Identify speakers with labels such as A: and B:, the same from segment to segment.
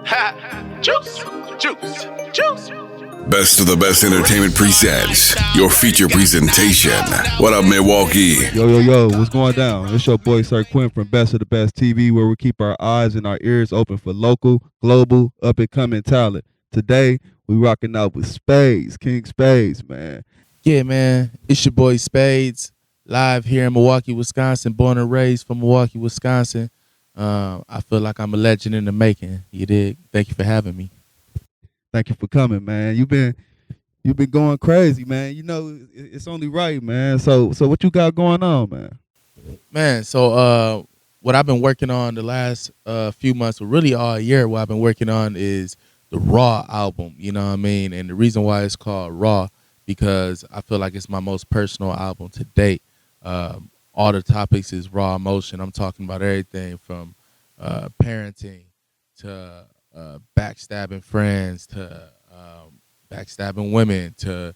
A: Ha! Juice! Juice! Juice!
B: Best of the Best Entertainment presents your feature presentation. What up, Milwaukee?
C: Yo, what's going down? It's your boy Sir Quinn from Best of the Best TV, where we keep our eyes and our ears open for local, global, up-and-coming talent. Today, we rocking out with Spaidez, King Spaidez, man.
D: Yeah, man, it's your boy Spaidez, live here in Milwaukee, Wisconsin, born and raised from Milwaukee, Wisconsin. I feel like I'm a legend in the making. You dig? Thank you for having me.
C: Thank you for coming, man. You've been going crazy, man. You know, it's only right, man. So what you got going on, man?
D: Man, so what I've been working on the last few months, or really all year, what I've been working on is the Raw album, you know what I mean? And the reason why it's called Raw, because I feel like it's my most personal album to date. All the topics is raw emotion. I'm talking about everything from parenting to backstabbing friends to backstabbing women to,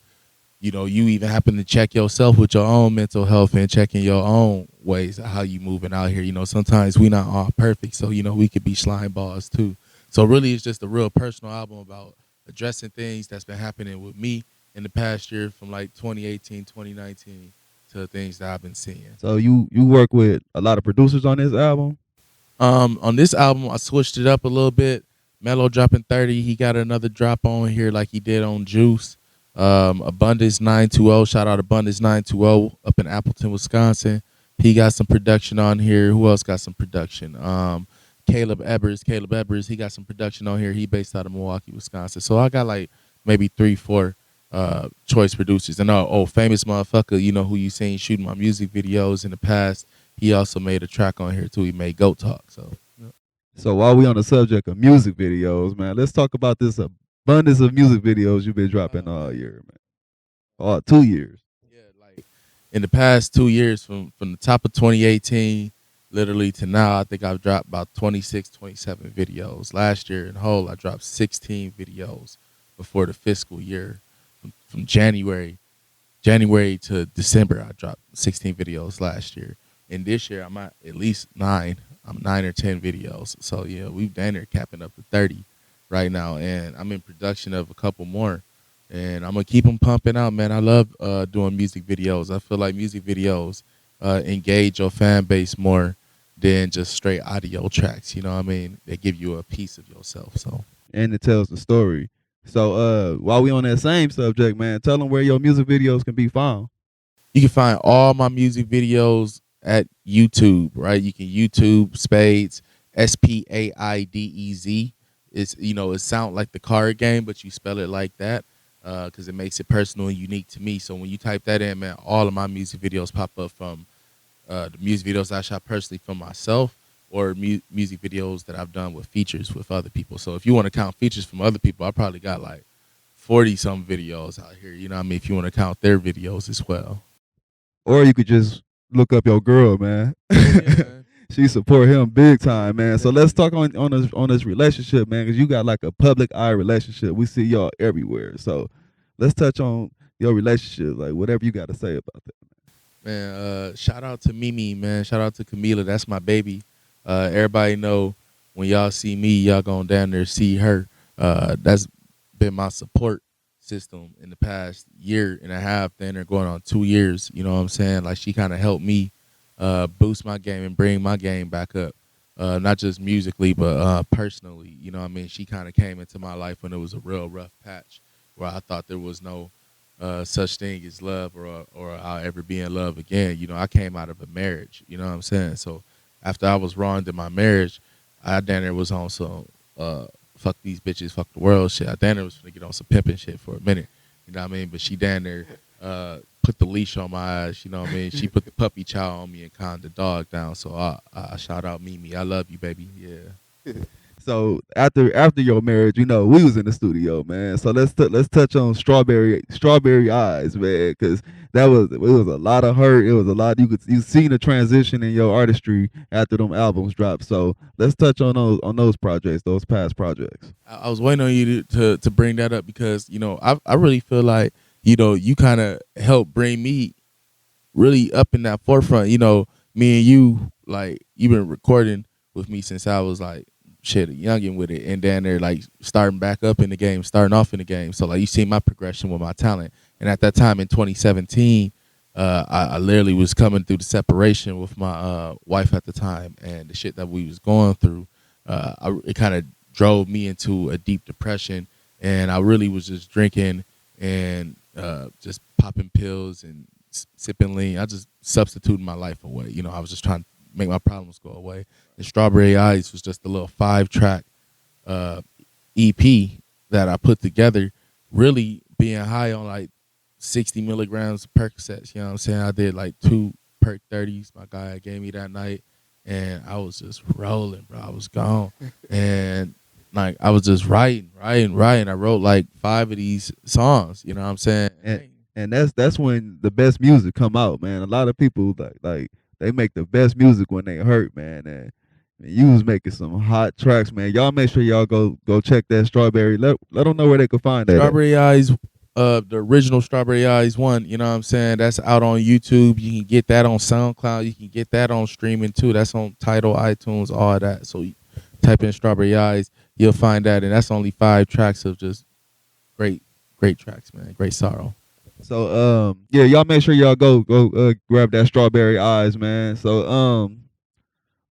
D: you know, you even happen to check yourself with your own mental health and checking your own ways of how you moving out here. You know, sometimes we not all perfect, so, you know, we could be slime balls too. So really it's just a real personal album about addressing things that's been happening with me in the past year from like 2018, 2019 to the things that I've been seeing.
C: So you work with a lot of producers on this album?
D: On this album, I switched it up a little bit. Mello dropping 30. He got another drop on here like he did on Juice. Abundance 920. Shout out Abundance 920 up in Appleton, Wisconsin. He got some production on here. Who else got some production? Caleb Ebbers, he got some production on here. He based out of Milwaukee, Wisconsin. So I got like maybe 3-4 choice producers. And famous motherfucker, you know, who you seen shooting my music videos in the past. He also made a track on here too. He made Goat Talk.
C: So while we on the subject of music videos, man, let's talk about this abundance of music videos you've been dropping all year, man. All 2 years.
D: Yeah, like in the past 2 years, from the top of 2018 literally to now, I think I've dropped about 26, 27 videos. Last year in whole, I dropped 16 videos before the fiscal year. From January to December, I dropped 16 videos last year. And this year, I'm at least 9. I'm 9 or 10 videos. So, yeah, we've done there capping up to 30 right now. And I'm in production of a couple more. And I'm going to keep them pumping out, man. I love doing music videos. I feel like music videos engage your fan base more than just straight audio tracks. You know what I mean? They give you a piece of yourself. So,
C: and it tells the story. So while we on that same subject, man, tell them where your music videos can be found.
D: You can find all my music videos at YouTube, right? You can YouTube Spaidez, Spaidez. It's, you know, it sounds like the card game, but you spell it like that because it makes it personal and unique to me. So when you type that in, man, all of my music videos pop up from the music videos I shot personally for myself or music videos that I've done with features with other people. So if you want to count features from other people, I probably got like 40-some videos out here, you know what I mean, if you want to count their videos as well.
C: Or you could just look up your girl, man.
D: Yeah, man.
C: She support him big time, man. So let's talk on this relationship, man, because you got like a public eye relationship. We see y'all everywhere. So let's touch on your relationship, like whatever you got to say about that.
D: Man, shout out to Mimi, man. Shout out to Kamila. That's my baby. Everybody know when y'all see me, y'all going down there see her. That's been my support system in the past year and a half. Then they're going on 2 years. You know what I'm saying? Like she kind of helped me boost my game and bring my game back up. Not just musically, but personally. You know what I mean? She kind of came into my life when it was a real rough patch where I thought there was no such thing as love or I'll ever be in love again. You know, I came out of a marriage. You know what I'm saying? So after I was wronged in my marriage, I down there was on some fuck these bitches, fuck the world shit. I down there was gonna get on some pimping shit for a minute. You know what I mean? But she down there put the leash on my eyes. You know what I mean? She put the puppy chow on me and calmed the dog down. So I shout out Mimi. I love you, baby. Yeah.
C: So after your marriage, you know, we was in the studio, man. So let's touch on Strxwberry Eyez, man, because it was a lot of hurt. It was a lot. You seen the transition in your artistry after them albums dropped. So let's touch on those projects, those past projects.
D: I was waiting on you to bring that up because, you know, I really feel like, you know, you kind of helped bring me really up in that forefront. You know, me and you, like, you've been recording with me since I was like shit, a youngin with it, and then they're like starting back up in the game, starting off in the game. So like you see my progression with my talent, and at that time in 2017, I literally was coming through the separation with my wife at the time, and the shit that we was going through, it kind of drove me into a deep depression, and I really was just drinking and just popping pills and sipping lean. I just substituted my life away. You know, I was just trying to make my problems go away. And Strxwberry Eyez was just a little 5-track EP that I put together, really being high on like 60 milligrams of Percocets. You know what I'm saying? I did like 2 Perc 30s my guy gave me that night, and I was just rolling, bro. I was gone. And like I was just writing. I wrote like 5 of these songs, you know what I'm saying?
C: And that's when the best music come out, man. A lot of people like they make the best music when they hurt, man. And you was making some hot tracks, man. Y'all make sure y'all go check that Strxwberry. Let them know where they can find that.
D: Strxwberry Eyez, the original Strxwberry Eyez 1, you know what I'm saying? That's out on YouTube. You can get that on SoundCloud. You can get that on streaming too. That's on Tidal, iTunes, all that. So you type in Strxwberry Eyez, you'll find that, and that's only 5 tracks of just great tracks, man. Great sorrow.
C: So yeah, y'all make sure y'all go grab that Strxwberry Eyez, man. So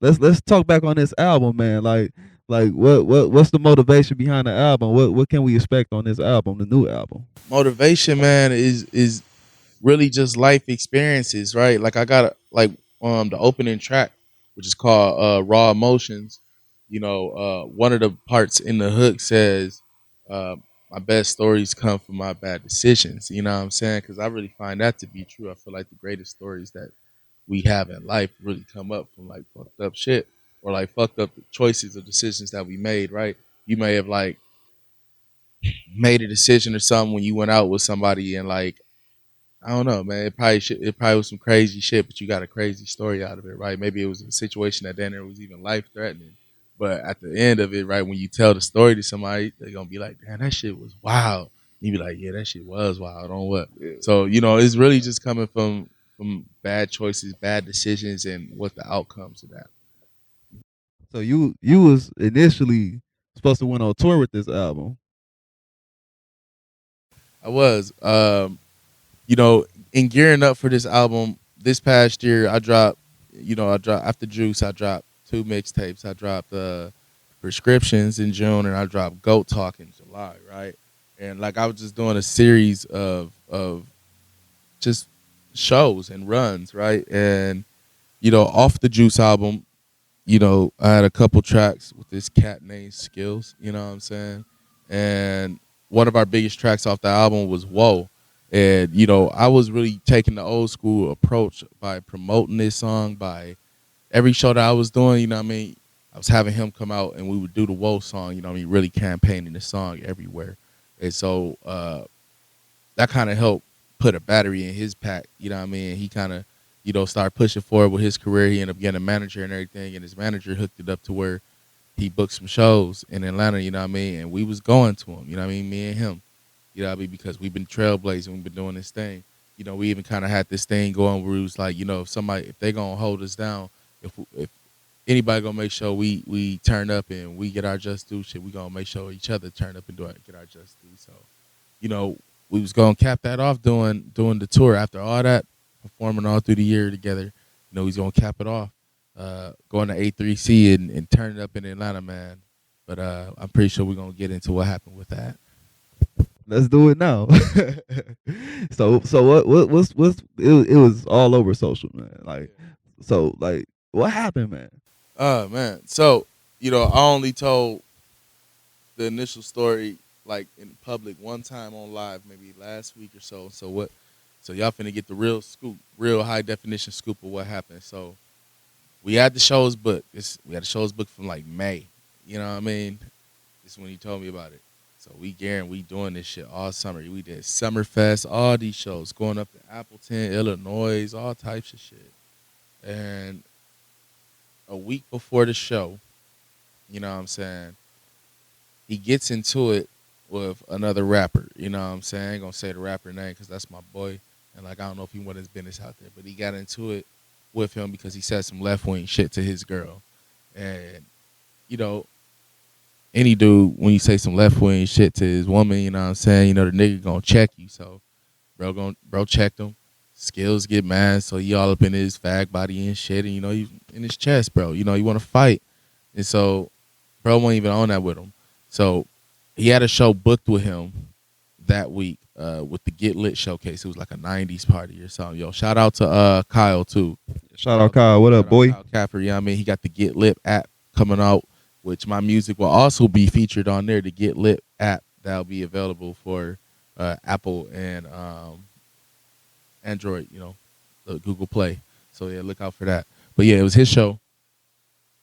C: let's talk back on this album, man. Like what's the motivation behind the album? What can we expect on this album, the new album?
D: Motivation, man, is really just life experiences, right? Like I got like the opening track, which is called Raw Emotions. You know, one of the parts in the hook says, my best stories come from my bad decisions. You know what I'm saying? Because I really find that to be true. I feel like the greatest stories that we have in life really come up from like fucked up shit, or like fucked up choices or decisions that we made, right? You may have like made a decision or something when you went out with somebody, and like, I don't know, man. It probably was some crazy shit, but you got a crazy story out of it, right? Maybe it was a situation that then it was even life threatening. But at the end of it, right, when you tell the story to somebody, they're gonna be like, "Damn, that shit was wild." You be like, "Yeah, that shit was wild." On what? Yeah. So you know, it's really just coming from bad choices, bad decisions, and what the outcomes of that.
C: So you was initially supposed to went on tour with this album.
D: I was, you know, in gearing up for this album this past year, I dropped after Juice, I dropped 2 mixtapes. I dropped Prescriptions in June, and I dropped Goat Talk in July, right? And like I was just doing a series of just shows and runs, right? And you know, off the Juice album, you know, I had a couple tracks with this cat named Skills, you know what I'm saying? And one of our biggest tracks off the album was Whoa. And, you know, I was really taking the old school approach by promoting this song, by every show that I was doing, you know what I mean? I was having him come out and we would do the Whoa song, you know what I mean? Really campaigning the song everywhere. And so that kind of helped put a battery in his pack, you know what I mean? He kind of, you know, started pushing forward with his career. He ended up getting a manager and everything, and his manager hooked it up to where he booked some shows in Atlanta, you know what I mean? And we was going to him, you know what I mean? Me and him, you know what I mean? Because we've been trailblazing, we've been doing this thing. You know, we even kind of had this thing going where it was like, you know, if they going to hold us down, if anybody going to make sure we turn up and we get our just due shit, we going to make sure each other turn up and get our just due. So, you know, we was going to cap that off doing the tour after all that, performing all through the year together. You know, he's going to cap it off, going to A3C and turn it up in Atlanta, man. But I'm pretty sure we're going to get into what happened with that.
C: Let's do it now. so what's it was all over social, man. Like, so like what happened, man?
D: Man. So, you know, I only told the initial story like in public one time on live, maybe last week or so. So y'all finna get the real scoop, real high definition scoop of what happened. So we had the shows booked. We had the shows booked from like May. You know what I mean? This is when he told me about it. So we doing this shit all summer. We did Summerfest, all these shows, going up to Appleton, Illinois, all types of shit. And a week before the show, you know what I'm saying, he gets into it with another rapper. You know what I'm saying? I ain't gonna say the rapper name because that's my boy. And like, I don't know if he wanted his business out there, but he got into it with him because he said some left wing shit to his girl. And, you know, any dude, when you say some left wing shit to his woman, you know what I'm saying? You know, the nigga gonna check you. So bro checked him. Skills get mad, so he all up in his fag body and shit, and you know, he in his chest, bro. You know, you wanna fight. And so bro wasn't even on that with him. So he had a show booked with him that week, with the Get Lit showcase. It was like a 90s party or something. Yo, shout out to Kyle too.
C: Shout out Kyle. What up, boy?
D: Kyle Caffrey, you know what I mean? He got the Get Lit app coming out, which my music will also be featured on there. The Get Lit app that'll be available for Apple and Android, you know, the Google Play. So yeah, look out for that. But yeah, it was his show.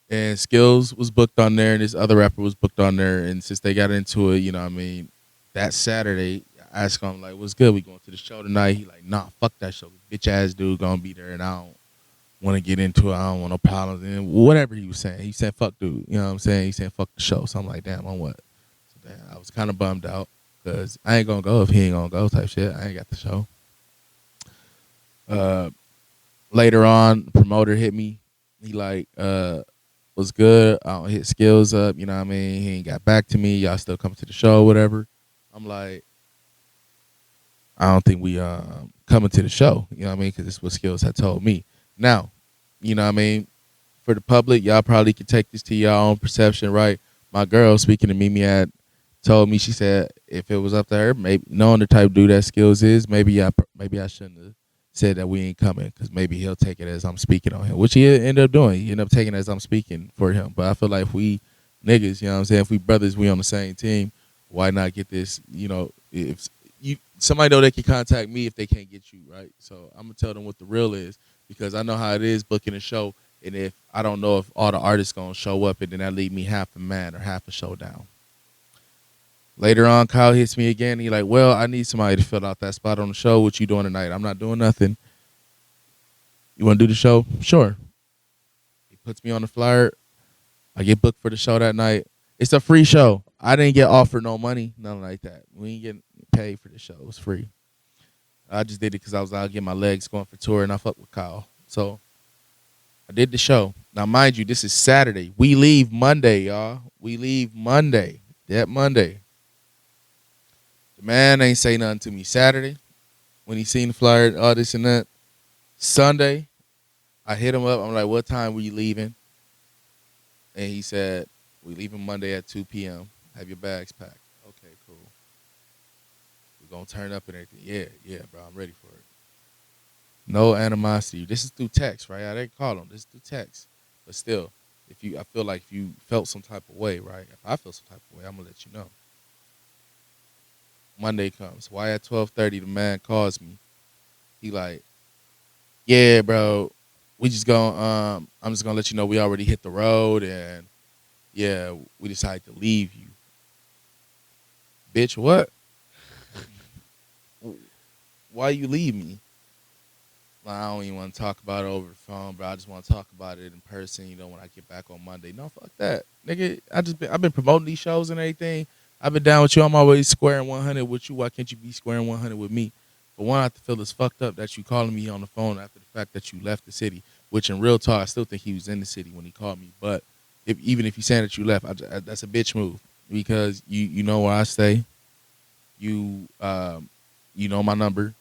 D: And Skills was booked on there, and this other rapper was booked on there. And since they got into it, you know what I mean, that Saturday, I asked him, like, what's good? We going to the show tonight? He like, nah, fuck that show. Bitch ass dude gonna be there, and I don't want to get into it. I don't want no problems. And whatever he was saying, he said, fuck dude. You know what I'm saying? He said, fuck the show. So I'm like, damn, on what? So damn, I was kind of bummed out because I ain't gonna go if he ain't gonna go type shit. I ain't got the show. Later on, the promoter hit me. He like, was good. I don't hit Skills up. You know what I mean? He ain't got back to me. Y'all still coming to the show, whatever. I'm like, I don't think we coming to the show. You know what I mean? Because this is what Skills had told me. Now, you know what I mean? For the public, y'all probably could take this to your own perception, right? My girl, speaking to Mimi, had told me, she said, if it was up to her, maybe knowing the type of dude that Skills is, maybe I shouldn't have said that we ain't coming, because maybe he'll take it as I'm speaking on him, which he ended up doing. He ended up taking it as I'm speaking for him. But I feel like if we niggas, you know what I'm saying, if we brothers, we on the same team, why not get this, you know, if you somebody know they can contact me if they can't get you, right? So I'm going to tell them what the real is, because I know how it is booking a show, and if I don't know if all the artists going to show up, and then that leave me half a man or half a show down. Later on, Kyle hits me again. He like, well, I need somebody to fill out that spot on the show. What you doing tonight? I'm not doing nothing. You want to do the show? Sure. He puts me on the flyer. I get booked for the show that night. It's a free show. I didn't get offered no money, nothing like that. We ain't getting paid for the show. It was free. I just did it because I was out getting my legs going for tour, and I fucked with Kyle. So I did the show. Now, mind you, this is Saturday. We leave Monday, y'all. We leave Monday. That Monday. The man ain't say nothing to me Saturday when he seen the flyer, all this and that. Sunday, I hit him up. I'm like, what time were you leaving? And he said, we leaving Monday at 2 p.m. Have your bags packed. Okay, cool. We're going to turn up and everything. Yeah, bro, I'm ready for it. No animosity. This is through text, right? I didn't call him. This is through text. But still, I feel like if you felt some type of way, right? If I feel some type of way, I'm going to let you know. Monday comes. Why at 12:30 the man calls me? He like, yeah, bro, we just going I'm just gonna let you know we already hit the road, and yeah, we decided to leave you. Bitch, what? Why you leave me? Like, I don't even want to talk about it over the phone, bro. I just want to talk about it in person, you know, when I get back on Monday. No, fuck that. Nigga, I've been promoting these shows and everything. I've been down with you. I'm always squaring 100 with you. Why can't you be squaring 100 with me? But one, I have to feel it's fucked up that you calling me on the phone after the fact that you left the city, which in real talk, I still think he was in the city when he called me. But even if you're saying that you left, that's a bitch move, because you know where I stay. You know my number.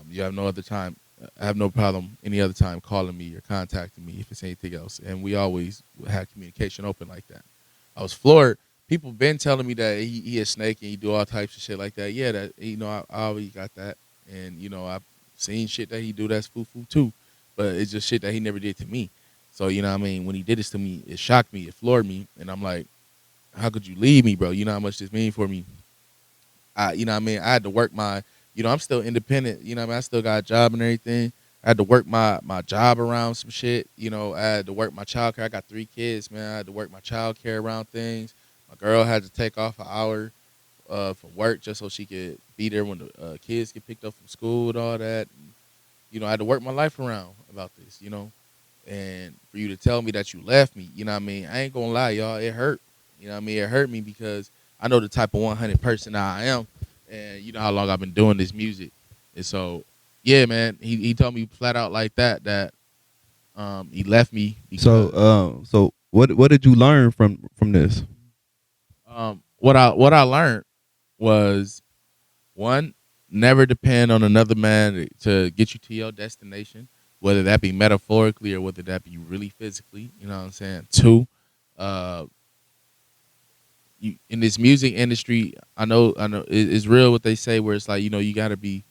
D: You have no other time. I have no problem any other time calling me or contacting me if it's anything else. And we always had communication open like that. I was floored. People been telling me that he a snake and he do all types of shit like that. Yeah, that, you know, I always got that. And, you know, I've seen shit that he do that's foo-foo too. But it's just shit that he never did to me. So, you know what I mean? When he did this to me, it shocked me. It floored me. And I'm like, how could you leave me, bro? You know how much this mean for me? You know what I mean? I had to work my, you know, I'm still independent. You know what I mean? I still got a job and everything. I had to work my job around some shit. You know, I had to work my child care. I got 3 kids, man. I had to work my child care around things. My girl had to take off an hour from work just so she could be there when the kids get picked up from school and all that. And, you know, I had to work my life around about this, you know. And for you to tell me that you left me, you know what I mean? I ain't going to lie, y'all. It hurt. You know what I mean? It hurt me because I know the type of 100 person I am. And you know how long I've been doing this music. And so, yeah, man, he told me flat out like that he left me.
C: So what did you learn from this?
D: What I learned was one, never depend on another man to get you to your destination, whether that be metaphorically or whether that be really physically. You know what I'm saying? Two, uh, you in this music industry, I know it's real what they say, where it's like you got to be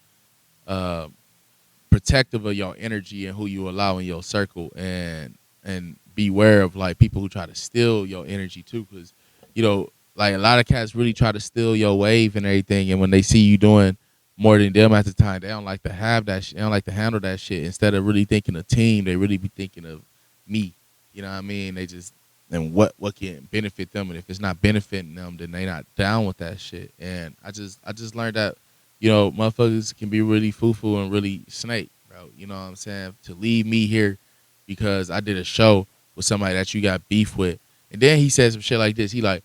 D: uh, protective of your energy and who you allow in your circle, and beware of like people who try to steal your energy too, because like a lot of cats really try to steal your wave and everything, and when they see you doing more than them at the time, they don't like to have that shit. They don't like to handle that shit. Instead of really thinking of team, they really be thinking of me. You know what I mean? They just and what can benefit them, and if it's not benefiting them, then they not down with that shit. And I just learned that motherfuckers can be really foo-foo and really snake, bro. You know what I'm saying? To leave me here because I did a show with somebody that you got beef with. And then he said some shit like this. He like,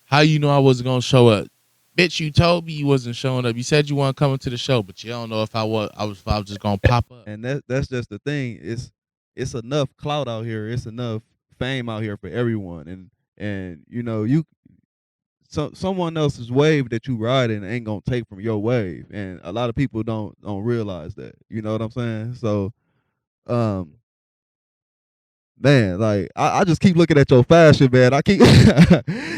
D: how you know I wasn't going to show up? Bitch, you told me you wasn't showing up. You said you weren't coming to the show, but you don't know if I was just going to pop up.
C: And that's just the thing. It's enough clout out here. It's enough fame out here for everyone. And someone else's wave that you riding ain't gonna take from your wave, and a lot of people don't realize that. You know what I'm saying? So, um, man, like I just keep looking at your fashion, man. I keep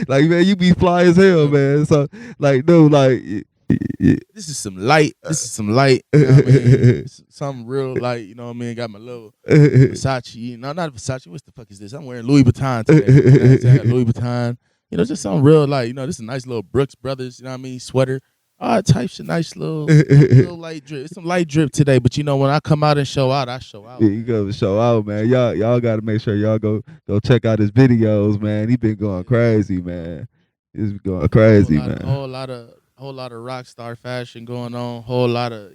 C: like, man, you be fly as hell, man. So, like, dude, like,
D: This is some light. This is some light. You know what I mean? Something real light. You know what I mean? Got my little Versace. No, not Versace. What the fuck is this? I'm wearing Louis Vuitton today. You know what I'm saying? Louis Vuitton. Just something real light. This is a nice little Brooks Brothers. You know what I mean? Sweater. All types of nice little light drip. It's some light drip today, but when I come out and show out, I show out.
C: Yeah, you go show out, man. Y'all got to make sure y'all go check out his videos, man. He been going crazy, man. He's going crazy, man.
D: Whole lot of rock star fashion going on. Whole lot of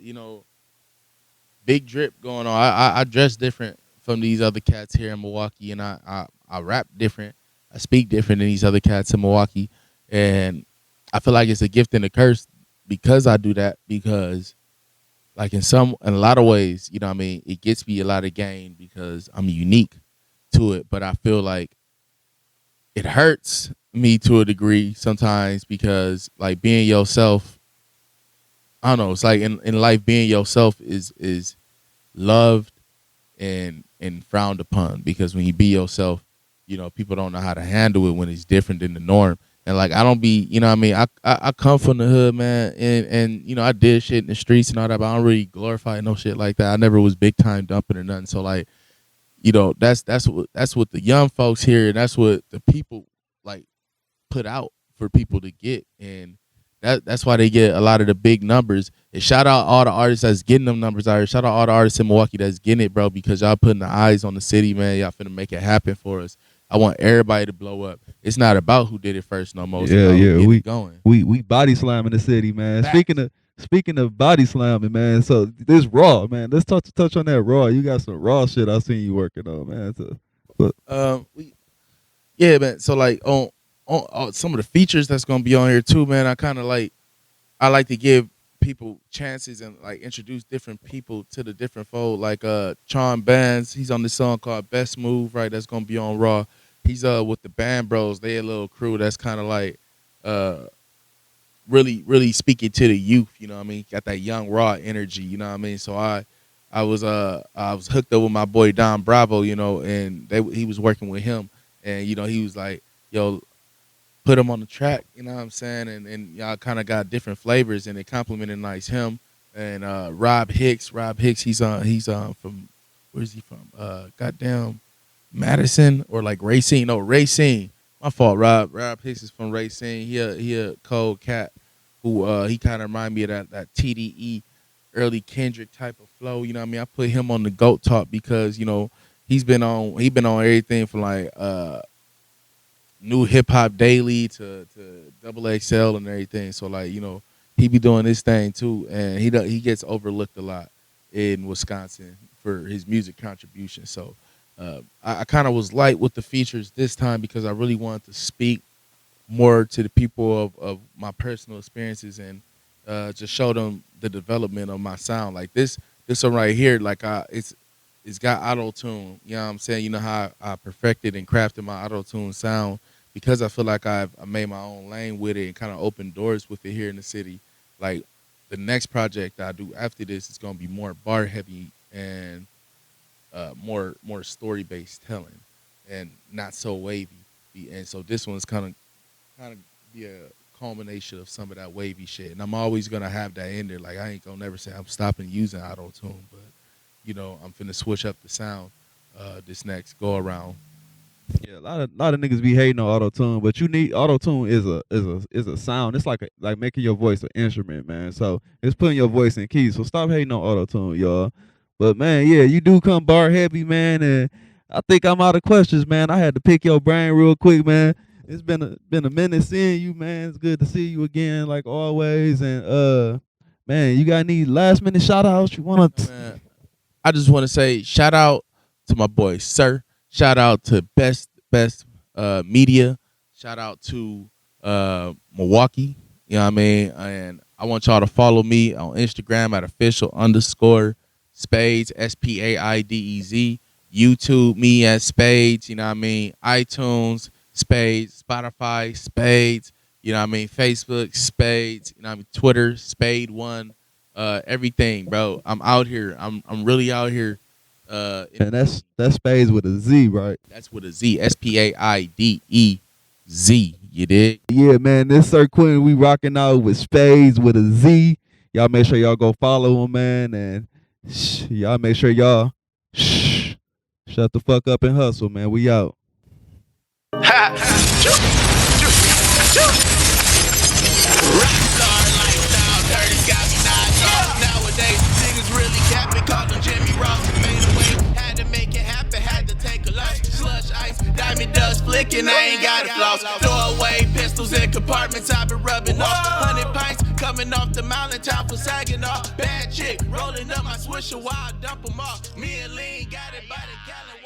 D: big drip going on. I dress different from these other cats here in Milwaukee, and I rap different. I speak different than these other cats in Milwaukee, and I feel like it's a gift and a curse because I do that. Because like in a lot of ways, what I mean, it gets me a lot of gain because I'm unique to it. But I feel like it hurts me to a degree sometimes because like being yourself, I don't know, it's like in life being yourself is loved and frowned upon, because when you be yourself, people don't know how to handle it when it's different than the norm. And like I don't be, what I mean, I come from the hood, man, and I did shit in the streets and all that, but I don't really glorify no shit like that. I never was big time dumping or nothing. So like, that's what the young folks here, and that's what the people like put out for people to get, and that's why they get a lot of the big numbers. And shout out all the artists that's getting them numbers out here. Shout out all the artists in Milwaukee that's getting it, bro, because y'all putting the eyes on the city, man. Y'all finna make it happen for us. I want everybody to blow up. It's not about who did it first no more.
C: We body slamming the city, man. Facts. Speaking of body slamming, man. So this Raw, man. Let's touch on that Raw. You got some Raw shit I seen you working on, man.
D: Yeah, man. So like on some of the features that's gonna be on here too, man. I like to give people chances and like introduce different people to the different fold. Like Chon Bands, he's on this song called Best Move, right? That's gonna be on Raw. He's with the Band Bros. They a little crew that's kind of like really speaking to the youth. You know what I mean? Got that young raw energy. You know what I mean? So I was hooked up with my boy Don Bravo. And he was working with him, and he was like, yo, put him on the track, you know what I'm saying? And y'all kind of got different flavors, and it complimented nice him. And Rob Hicks, he's from, where's he from? Goddamn Madison or like Racine. No, Racine. My fault, Rob. Rob Hicks is from Racine. He a cold cat who he kind of remind me of that TDE early Kendrick type of flow. You know what I mean? I put him on the GOAT talk because, he's been on everything from like New Hip Hop Daily to Double XL and everything. So like, he be doing this thing too, and he gets overlooked a lot in Wisconsin for his music contribution. So I kind of was light with the features this time because I really wanted to speak more to the people of my personal experiences and just show them the development of my sound. Like this one right here, like it's got auto tune. You know what I'm saying? You know how I perfected and crafted my auto tune sound because I feel like I made my own lane with it and kind of opened doors with it here in the city. Like the next project I do after this is gonna be more bar heavy and more story based telling and not so wavy. And so this one's kind of be a culmination of some of that wavy shit. And I'm always gonna have that in there. Like I ain't gonna never say I'm stopping using auto tune, but you know I'm finna switch up the sound this next go around.
C: Yeah, a lot of niggas be hating on auto tune, but you need auto tune is a sound. It's like making your voice an instrument, man. So it's putting your voice in keys. So stop hating on auto tune, y'all. But man, yeah, you do come bar heavy, man, and I think I'm out of questions, man. I had to pick your brain real quick, man. It's been a minute seeing you, man. It's good to see you again, like always. And man, you got any last minute shout outs you wanna
D: Man, I just wanna say shout out to my boy Sir. Shout out to Best Media. Shout out to Milwaukee. You know what I mean? And I want y'all to follow me on Instagram at official_Spaidez, Spaidez. YouTube, me at Spaidez. You know what I mean? iTunes, Spaidez. Spotify, Spaidez. You know what I mean? Facebook, Spaidez. You know what I mean? Twitter, Spade1. Everything, bro. I'm out here. I'm really out here.
C: and that's Spaidez with a Z, right?
D: That's with a Z. Spaidez. You dig?
C: Yeah, man. This Sir Quentin, we rocking out with Spaidez with a Z. Y'all make sure y'all go follow him, man, and y'all make sure y'all shut the fuck up and hustle, man. We out.
A: Ha! Rockstar lifestyle, dirty got me knocked off. Nowadays, niggas really capping, called on Jimmy Ross. Made a way, had to make it happen, had to take a loss. Slush ice, diamond dust flicking, I ain't got a floss. Throw away pistols in compartments, I've been rubbing off. 100 pints coming off the mountain top for sagging off. Bad chick, rolling up my swisher while I dump them off. Me and Lean got it by the gallon.